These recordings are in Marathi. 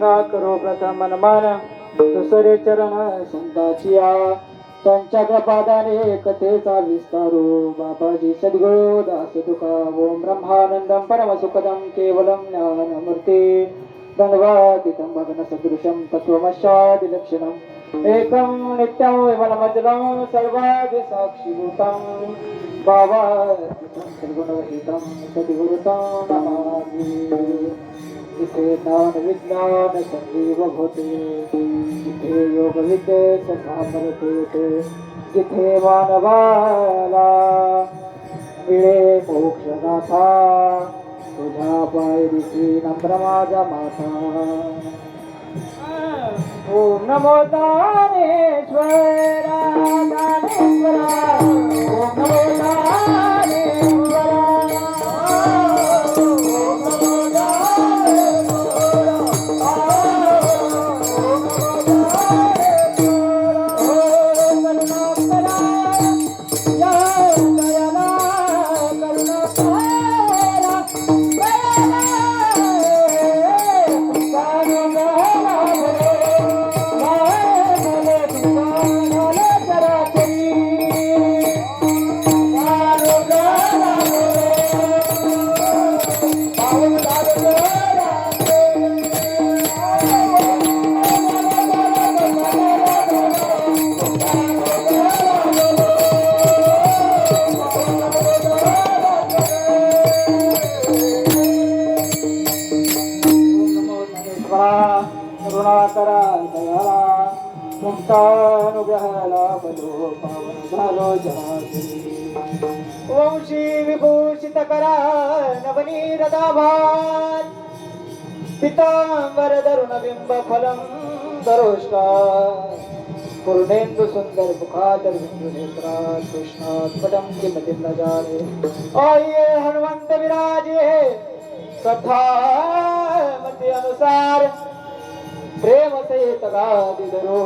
पूजा करो प्रथम मनमान दुसरे चरण संताचिया त्यांच्या कृपादाने कथेचा विस्तारो बाबाजी सद्गुरु दास तुका ओम ब्रह्मानंदम परम सुखदम केवलम ज्ञानमूर्ती दंडवातीतं भगन सदृशं तत्त्वमस्यादि लक्षणम् एकं नित्यं विमलमजलं सर्वादि साक्षिभूतं भावातीतं सद्गुणरहितं सद्गुरुतं नमामि जिथे ज्ञान विज्ञान संजीव होते जिथे योग विद्ये ससामरते जिथे मानवाला मिळे मोक्षनाथा तुझ्या पायरीची नम्र माझा माथा ओम नमो दानेश्वरा दानेश्वरा ओम नमो दानेश्वरा ओम श्री विभूषित करा नवनीरदाभार पितांबर धरुण बिंब फलम दरोष्कार पूर्णेन्दु सुंदर मुखादर बिंदु नेत्रा कृष्णात्पटम किमतिम न जाने आइए हनुमंत विराजे कथा मति अनुसार प्रेम से तगादी दरो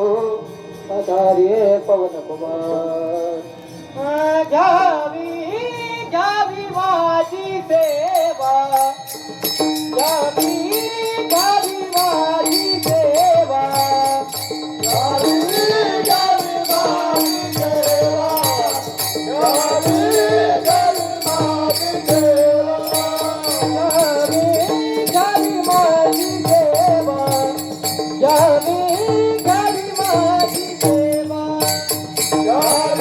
पधारिये पवन कुमार जावी जावी माझी सेवा जावी जावी माझी सेवा जावी जावी माझी सेवा जावी जावी माझी सेवा जावी जावी माझी सेवा जावी जावी माझी सेवा जावी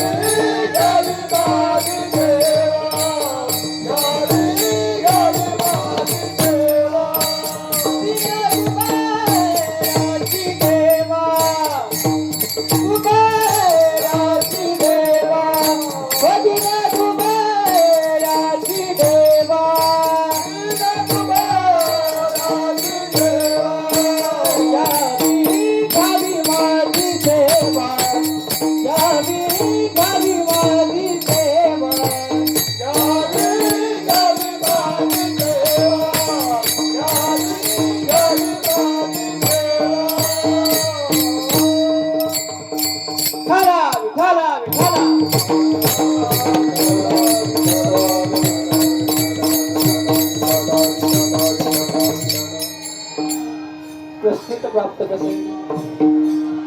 प्राप्त कसे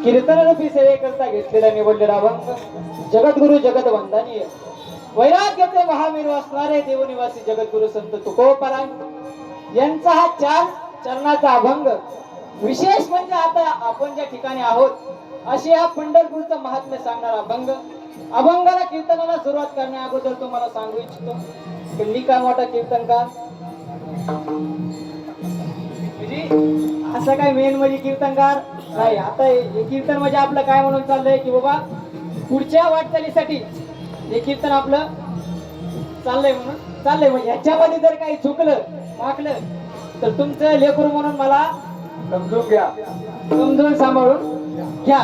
कीर्तन रूपी सेवेकरता घेतलेला निवडलेला अभंग जगद्गुरु जगत वंदनीय वैराग्याचे महावीर असणारे देवनिवासी जगद्गुरु संत तुकोबाराय यांचा हा 4 चरणाचा अभंग विशेष म्हणजे आता आपण ज्या ठिकाणी आहोत असे हा पंढरपूरचा महात्म्य सांगणारा अभंग अभंगाला कीर्तनाला सुरुवात करण्या अगोदर तुम्हाला सांगू इच्छितो की मी काय मोठा कीर्तनकार असं काय मेन म्हणजे कीर्तनकार नाही आता हे कीर्तन म्हणजे आपलं काय म्हणून चाललंय की बाबा पुढच्या वाटचालीसाठी हे कीर्तन आपलं चाललंय म्हणजे ह्याच्यामध्ये जर काही चुकलं माकलं तर तुमचं लेकरू म्हणून मला समजून घ्या समजून सांभाळून घ्या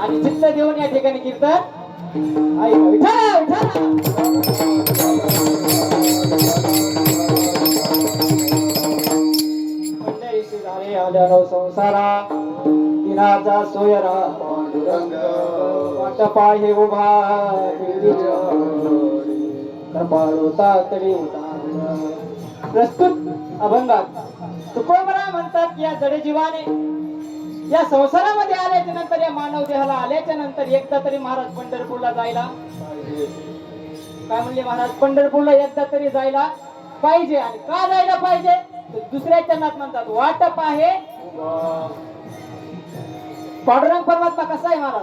आणि चित्त देऊन या ठिकाणी कीर्तन ऐका आल्यानो संसारा दिनाचा सोयरा पांडुरंग वाटपाहे उभा कपाळो तातडी प्रस्तुत अभंगात तुकोबरा म्हणतात की या जडजीवाने या संसारामध्ये आल्याच्या नंतर, या मानव देहाला आल्याच्या नंतर एकदा तरी महाराज पंढरपूरला जायला, काय म्हणले महाराज, पंढरपूरला एकदा तरी जायला पाहिजे. आणि का जायला पाहिजे, तर दुसऱ्या चरणात म्हणतात वाटप आहे. पांडुरंग परमात्मा कसा आहे महाराज,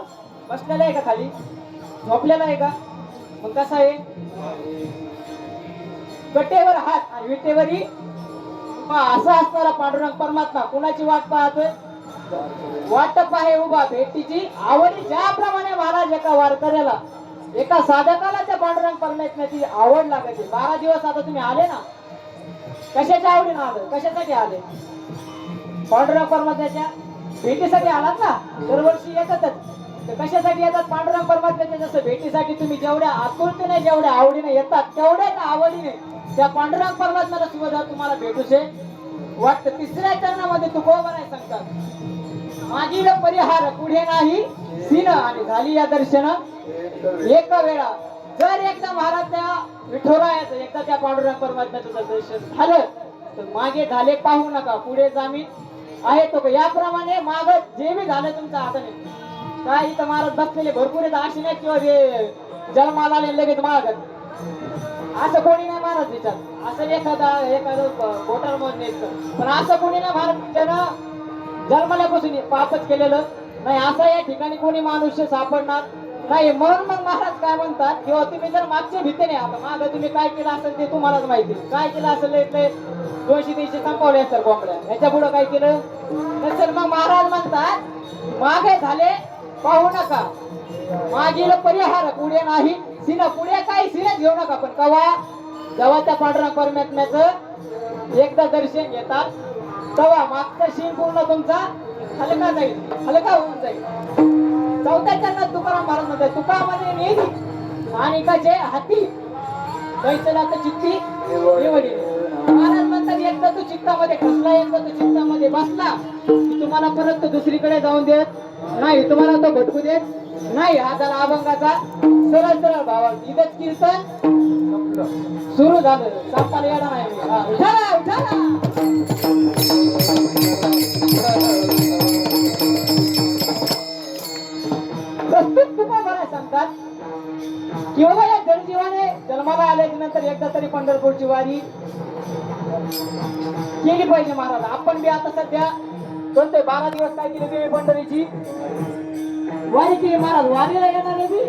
बसलेला आहे का खाली, झोपलेला आहे का, मग कसा आहे, कटेवर हात आणि विटेवरी असा असणारा पांडुरंग परमात्मा कुणाची वाट पाहतोय, वाटप आहे उभा भेटीची आवडी. ज्याप्रमाणे महाराज एका वारकऱ्याला, एका साधकाला त्या पांडुरंग परमात्म्याची आवड लागते. 12 दिवस आता तुम्ही आले ना, कशाच्या आवडीनं आले, कशासाठी आले, पांडुरंग परमात्म्याच्या भेटीसाठी आलात ना. दरवर्षी येतातच, तर कशासाठी येतात, पांडुरंग परमात्म्याच्या जसं भेटीसाठी तुम्ही जेवढ्या आतुरतेने, जेवढ्या आवडीने येतात, तेवढ्याच आवडीने त्या पांडुरंग परमात्म्याला सुद्धा तुम्हाला भेटूशे वाटतं. तिसऱ्या चरणामध्ये तुकोबराय सांगतात, मागील परिहार पुढे नाही सीन, आणि झाली या दर्शन एक वेळा. जर एकदा महाराज त्या विठोरायाचं, एकदा त्या पांडुरंग परमात्म्याचं जर दर्शन झालं, तर मागे झाले पाहू नका, पुढे जामीन आहे तो. याप्रमाणे माग जे बी झालं तुमच्या हाताने, काय इथं महाराज बसलेले भरपूर आहेत, अशी नाही किंवा जे जन्माला आले लगेच मागत, असं कोणी नाही महाराज विचार. असं एखादं बोटार मोजणे पण असं कोणी नाही महाराज, त्यानं जन्मल्यापासून पापच केलेलं नाही, असं या ठिकाणी कोणी मनुष्य सापडणार नाही. म्हणून मग महाराज काय म्हणतात, किंवा तुम्ही जर मागच्या भीतीने, आता माग तुम्ही काय केलं असेल ते तुम्हालाच माहिती, काय केलं असेल इथले 200-300 संपवले असतात कोंबड्या, ह्याच्या पुढे काय केलं नसेल. मग महाराज म्हणतात मागे झाले पाहू नका, मागील परिहार पुढे नाही सीन, पुढे काही सीनच घेऊ नका. पण कवा, जेव्हा त्या पांडुरंग परमात्म्याचं एकदा दर्शन घेतात, तेव्हा मागचा सीन पूर्ण तुमचा हलका जाईल, हलका होऊन जाईल. चौथ्या चरणात तुकाराम महाराज म्हणतात, तुकामध्ये नेली आणि कसे हाती बैसला तर चित्ती निवडी. महाराज म्हणतात एकदा तू चित्तामध्ये खसला, एकदा तू चित्तामध्ये बसला की तुम्हाला परत दुसरीकडे जाऊन देत नाही, तुम्हाला तो भटकू देत नाही. हा झाला अभंगाचा सरळ सरळ भावा. इथंच कीर्तन सुरू झालं, संपाला येणार नाही. उठाला उठाला प्रस्तुत तुका बरं सांगतात की बाबा या जलजीवाने जन्माला आल्याच्या नंतर एकदा तरी पंढरपूरची वारी केली पाहिजे महाराज. आपण बी आता सध्या कोणते 12 दिवस काय केले तुम्ही पंढरीची वारी केली महाराज. वारीला येणारे बी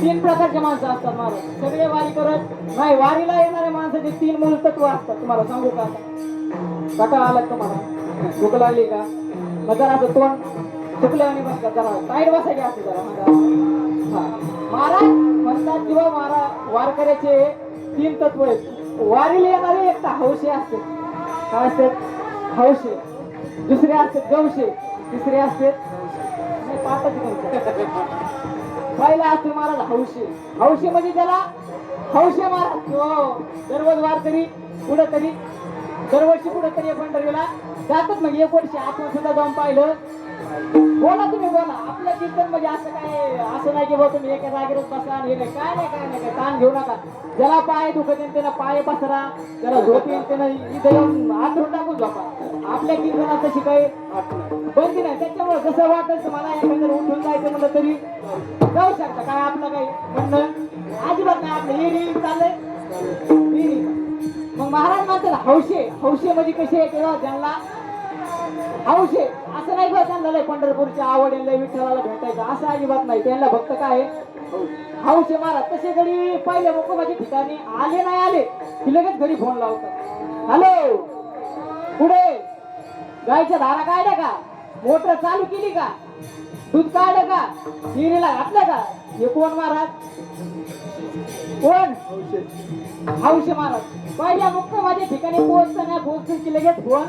3 प्रकारचे माणसं असतात महाराज, सगळे वारी करत नाही. वारीला येणारे माणसाचे 3 मूल तत्व असतात. तुम्हाला सांगू का, कटाळा आला तुम्हाला, भूक लागली का, मग जरा असं तोंड चुकले आणि बसतात, जरा टाईट बसायचे असते जरा. महाराज म्हणतात किंवा वारकऱ्याचे 3 तत्व आहेत. वारीला येणारे एक तर हौशे असते, काय असतात हौशे, दुसरे असतात गवशे, तिसरे असतात पहिला असते महाराज हौशे. हौशे म्हणजे त्याला हौशे महाराज दररोज वारकरी कुठेतरी दरवर्षी कुठेतरी पंढरीला जातात. मग 1 वर्षी आपण सुद्धा जाऊन पाहिलं. बोला तुम्ही बोला, आपलं कीर्तन म्हणजे असं काय, असं नाही की बघ तुम्ही एका जागेवरच बसा आणि हे नाही, काय नाही काय नाही, काय ताण घेऊ नका. ज्याला पाय दुखत त्याला पाय पसरा, त्याला झोप येईल त्यानं इथं येऊन आतून टाकून झोपा. आपल्या कीर्तनात तशी काही बंदी नाही. त्याच्यामुळे जसं वाटत मला एखाद्याला उठून जायचं म्हणलं तरी जाऊ शकता, काय आपलं काही म्हणणं अजिबात नाही. आपलं हे चाललंय. मग महाराज म्हणतात हौशे. हौशे म्हणजे कसे आहे तेव्हा त्यांना हौशे असं नाही बघ, त्यांना पंढरपूरच्या आवड विठ्ठलाला भेटायचं असं अजिबात नाही. त्यांना भक्त काय हौशे महाराज. तसे घडी पहिले मुक्कामाच्या ठिकाणी आले नाही आले की लगेच घरी फोन लावतात, हॅलो पुढे गायच्या धारा काढल्या का, मोटर चालू केली का, दूध काढलं का, हिरीला घातलं का. हे कोण महाराज, कोण हौशे महाराज. पहिल्या मुक्कामाच्या ठिकाणी पोहोचतं की लगेच फोन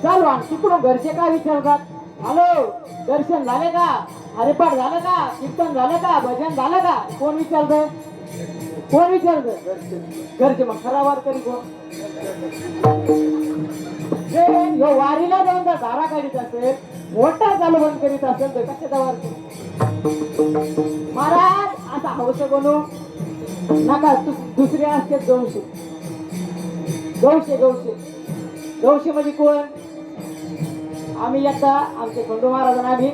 चालू. आणि तिकडून घरचे काय विचारतात, हॅलो दर्शन झाले का, हरिपाठ झालं का, कीर्तन झालं का, भजन झालं का. कोण विचारत, कोण विचारत घरचे. मग खरा वारकरी कोण, जो वारीला जाऊन जर धारा काढीत असेल, मोठा चालू बंद करीत असेल तर कशाचा वारकरी महाराज. असा हौस बनू नका. दुसरे असते गवशे. गवशे गवशे गवशे म्हणजे कोण, आम्ही एकदा आमचे खंडू महाराजांना आम्ही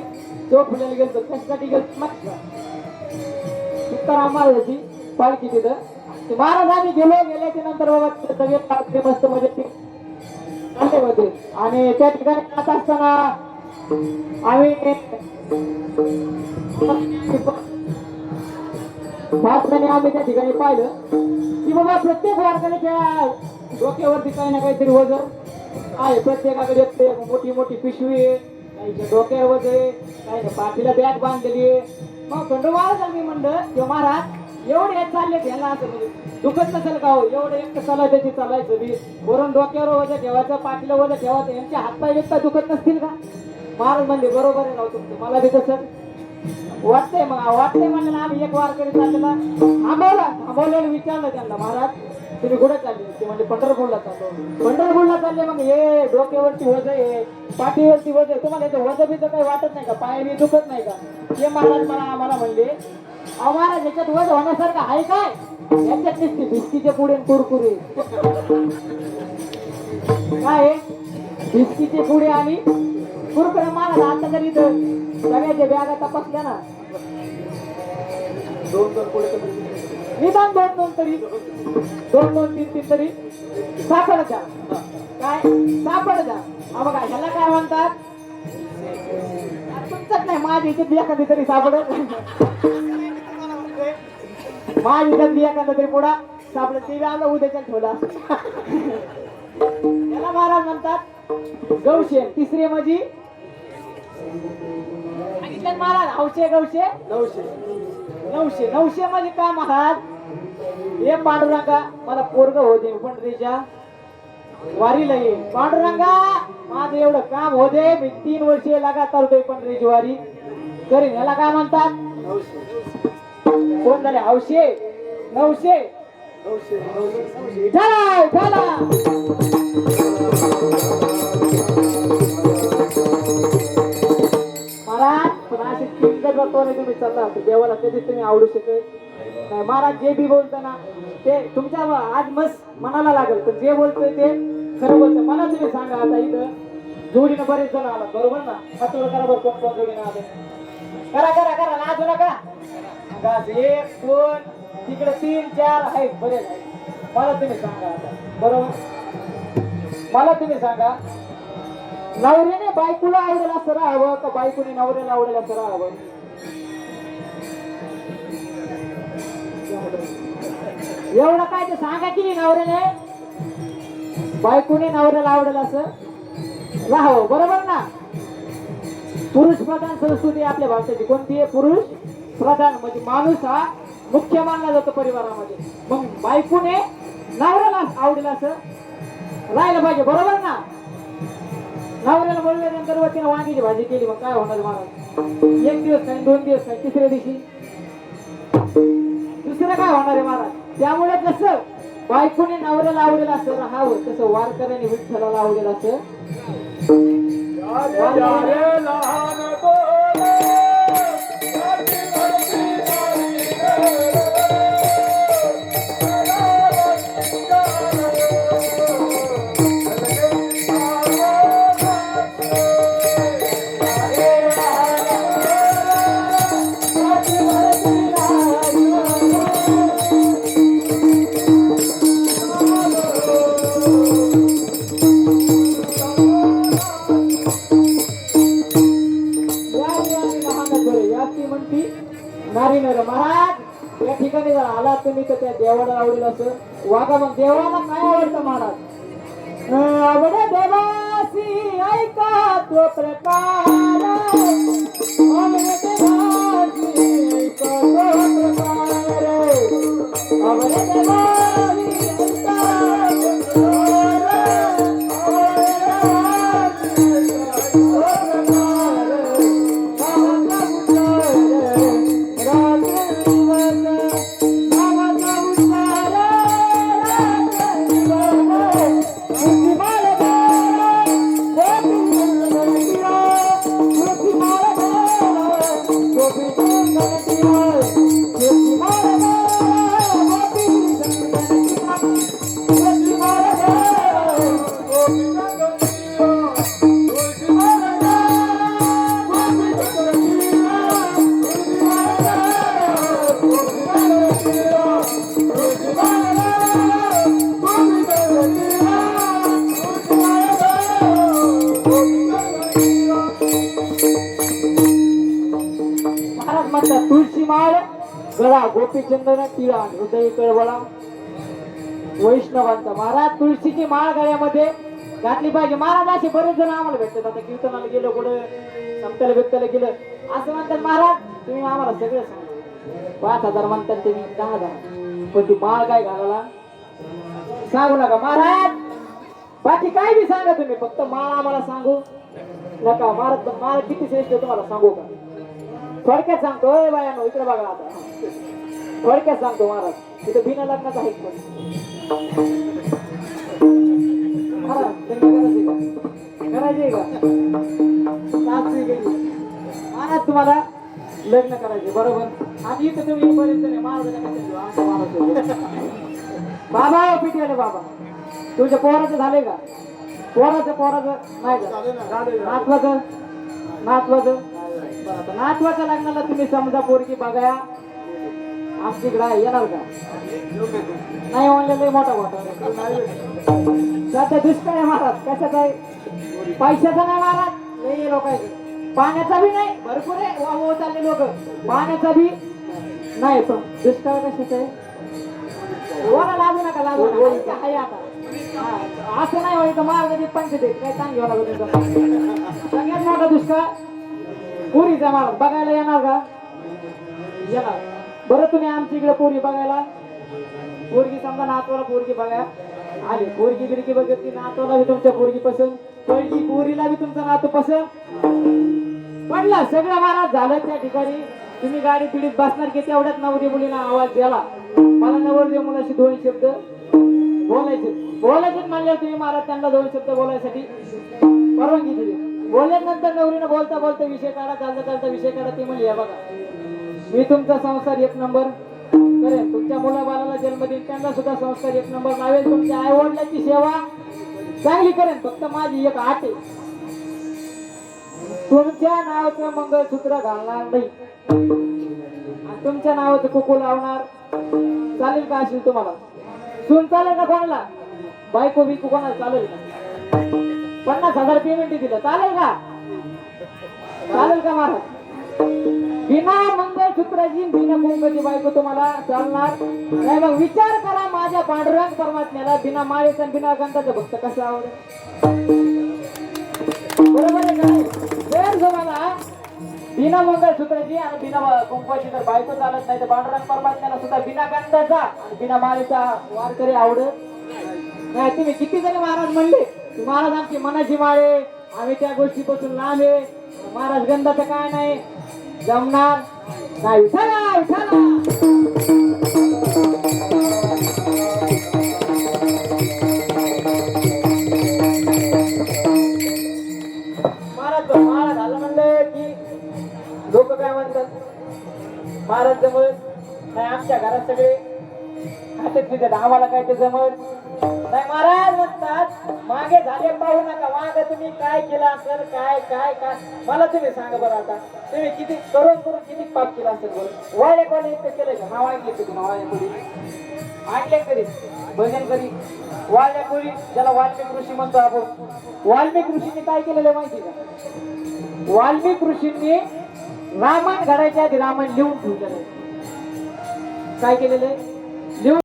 चोप फुलायला गेलो. कशासाठी गेलो तुकाराम महाराजाची पालखी तिथं. ते महाराज आम्ही गेल्याच्या नंतर बाबा सगळे पालखी मस्त मध्ये चालले होते. आणि त्या ठिकाणी जात असताना आम्ही आम्ही त्या ठिकाणी पाहिलं की बाबा प्रत्येक वारकऱ्याच्या डोक्यावरती काही ना काहीतरी वजन आहे. प्रत्येकाकडे मोठी मोठी पिशवी आहे, काहीच्या डोक्यावर वजन आहे, काही पाठीला बॅग बांधलेली आहे. मग खंडू महाराज मी म्हणलं किंवा महाराज एवढे चालले त्याला असं म्हणजे दुखत नसेल का हो, एवढं एक चालायचं चालायचं मी वरून डोक्यावर वजन ठेवायचं, पाठीला वजन ठेवायचं, यांचे हातपाय व्यक्त दुखत नसतील का? महाराज म्हणले बरोबर आहे राव तुमचं, मला बी तसं वाटतंय. मग वाटतंय म्हणलं ना आम्ही एक वारकरी चाललेला थांबवलेलं विचारलं त्यांना, महाराज तुम्ही कुठे चालले? ते म्हणजे पंढरपूरला चाललो. पंढरपूरला चालले. मग हे डोक्यावरती वज आहे, पाठीवरती वज आहे, तुम्हाला याचं वज बीचं काही वाटत नाही का? पाय बी दुखत नाही का? हे महाराज आम्हाला म्हणले अहो महाराज याच्यात वज होण्यासारखं आहे काय? याच्यात दिसते भिस्कीचे पुढे कुरकुरे काय भिस्कीचे पुढे आणि कुरकुरे. महाराज आता तरी सगळ्याच्या बॅगा तपासल्या ना, दोन पुढे निदान दोन तरी दोन तीन तरी सापड द्या. काय सापड द्या? हा बघा ह्याला काय म्हणतात तुमचंच नाही माझी इथे एखादी तरी सापडत माझी इथे एखादा तरी पुढा सापडत. ते आलं उद्याच्या ठेवला. याला महाराज म्हणतात गवशे. तिसरी म्हणजे महाराज हौशे गवशे नऊशे म्हणजे काय महाराज? हे पांडुरंगा मला पोरग होते पंढरीच्या वारीला ये. पांडुरंगा माझं एवढं काम होते, मी 3 वर्षे लगातार होते पंढरीची वारी करीन. याला काय म्हणतात? कोण झाले? हौशे नऊशे झाला. महाराज पण असे तुम्ही चालला देवाला कधीच तुम्ही आवडू शकेल नाही. महाराज जे बी बोलताना ते तुमच्या आज मस्त मनाला लागेल, पण जे बोलतोय ते खरं बोलतोय. मला तुम्ही सांगा आता इथं जोडीनं बरेच जण आला बरोबर ना? हातोड करा बरं कोण जोडीनं आले. करा नाजू नका. एक दोन तिकडे 3 4 आहेत बरेच आहेत. मला तुम्ही सांगा आता बरोबर, मला तुम्ही सांगा नवऱ्याने बायकोला आवडेल असं राहावं का बायकोने नवऱ्याला आवडेल असं राहावं? एवढं काय ते सांगा की नवऱ्याने बायकोने नवऱ्याला आवडेल असं राहावं बरोबर ना? पुरुष प्रधान संस्कृती आपल्या भारताची कोणती आहे? पुरुष प्रधान म्हणजे माणूस हा मुख्य मानला जातो परिवारामध्ये. मग बायकोने नवऱ्याला आवडेल असं राहायला पाहिजे बरोबर ना? नवऱ्याला बोलल्यानंतर तिने वांग्याची भाजी केली, मग काय होणार महाराज? 1 दिवस नाही, 2 दिवस नाही, तिसऱ्या दिवशी दुसरं काय होणार आहे महाराज? त्यामुळे कसं बायकोने नवऱ्याला आवडेल असं राहावं, तसं वारकऱ्याने विठ्ठलाला आवडेल असं नारी नर. महाराज या ठिकाणी जर आला तुम्ही तर त्या देवाला आवडेल असं वागा. मग देवाला काय आवडतं महाराज? आवडे देवासी ऐका तो प्रकार, आवडे देवासी ऐका तो प्रकार, आवडे देवासी ऐका तो प्रकार, गळा गोपीचंदन टिळा हृदय कळवळा वैष्णवांचा. महाराज तुळशीची माळ गळ्यामध्ये घातली पाहिजे. महाराज असे बरेच जण आम्हाला भेटतात. आता कीर्तनाला गेलं कुठं सप्त्याला बिप्त्याला गेलं असं म्हणतात, महाराज तुम्ही आम्हाला सगळं सांगा. 5,000 म्हणतात तुम्ही 10,000, पण ती माळ काय घालायला सांगू नका महाराज. बाकी काय बी सांगा तुम्ही, फक्त माळ आम्हाला सांगू नका महाराज. पण माळ किती श्रेष्ठ तुम्हाला सांगू का? थोडक्यात सांगतो बायानो, इकडे बघा आता. थोडक्यात सांगतो महाराज, तिथे बिना लग्नाचं आहे महाराज. करायचे का महाराज? तुम्हाला लग्न करायचे बरोबर. आणि इथं तुम्ही पर्यंत नाही महाराज. बाबा पिटियाले बाबा, तुमच्या पोराचं झाले का? पोराचं नाही का? नातवाचं नातवाच्या लग्नाला तुम्ही समजा पोरगी बघा आमच्याकडे येणार का? नाही म्हणलेलं मोठा सध्या दुष्काळ आहे महाराज. कशाचा आहे? पैशाचा नाही महाराज, नाही लोकांचं. पाण्याचा बी नाही, भरपूर आहे वाव चालले लोक. पाण्याचा बी नाही, पण दुष्काळ कशाचा आहे? ओला लागू नका, लागू नका. आहे आता असं नाही व्हायचं महाराज. पंचायत काय चांगली होला सगळ्यात मोठा दुष्काळ पुरीचा. महाराज बघायला येणार का? येणार. बरं तुम्ही आमच्या इकडे पोरी बघायला, पोरगी समजा नातवाला पोरगी बघा आली, पोरगी बिरगी बघितली, नातवाला बी तुमच्या पोरगी पसंत पडली, पोरीला बी तुमचा नातू पसंत पडला, सगळं महाराज झालं. त्या ठिकाणी तुम्ही गाडी पिढीत बसणार की तेवढ्यात नवरी मुलीला आवाज द्याला, मला नवरदेव मुलाशी 2 शब्द बोलायचे म्हणले तुम्ही महाराज. त्यांना 2 शब्द बोलायसाठी परवानगी दिली. बोलल्यानंतर नवरीनं बोलता बोलता विषय काढा, चालता विषय काढा. ती म्हणली बघा मी तुमचा संसार 1 नंबर करेन, तुमच्या मुलाबाळाला जन्म देईन, त्यांना सुद्धा संस्कार 1 नंबर लावेल, तुमच्या आई वडिलांची सेवा चांगली करेन. फक्त माझी एक अट आहे, तुमच्या नावाचं मंगळसूत्र घालणार नाही आणि तुमच्या नावाचं कुकू लावणार. चालेल का? असेल तुम्हाला सून चालेल का? कोणाला बायको बिकू कोणाला चालेल का? 50,000 पेमेंट दिलं चालेल का? चालेल का महाराज? बिना मंगळसूत्राची बिना कुंकाची बायको तुम्हाला चालणार नाही. मग विचार करा माझ्या पांडुरंग परमात्म्याला बिना माळेचा बिना गंधाचा भक्त कसं आवडेल? बरोबर आहे का? जर तुम्हाला बिना मंगळसूत्राची आणि बिना कुंकाची जर बायको चालत नाही तर पांडुरंग परमात्म्याला सुद्धा बिना गंधाचा आणि बिना माळेचा वारकरी आवडत नाही. तुम्ही किती जरी महाराज म्हणले महाराज आमची मनाची माळे, आम्ही त्या गोष्टीपासून लांब आहे, महाराज गंधाचं काय नाही जमणार नाही. विठाला विठाला महाराज महाराज झालं म्हणलं की लोक काय म्हणतात महाराज जमत नाही. आमच्या घरात सगळे खात्यात पितात, आम्हाला काय ते जमत नाही. महाराज म्हणतात मागे झाले पाहू नका, मागे तुम्ही काय केलं असेल, काय काय काय मला तुम्ही सांगा बरं. आता तुम्ही किती करून किती पाप केला असेल बरं? वाळ्या कोणी इतकं केलं का? नाव ऐकले तुम्ही? वाळ्या कोणी ऐकले कधी? भजन कधी? वाळ्या कोणी ज्याला वाल्मिक ऋषी म्हणतो आपण. वाल्मिक ऋषींनी काय केलेलं माहिती का? वाल्मिक ऋषींनी रामायण घडायच्या आधी रामायण लिहून ठेवलेलं. काय केलेलं? लिहून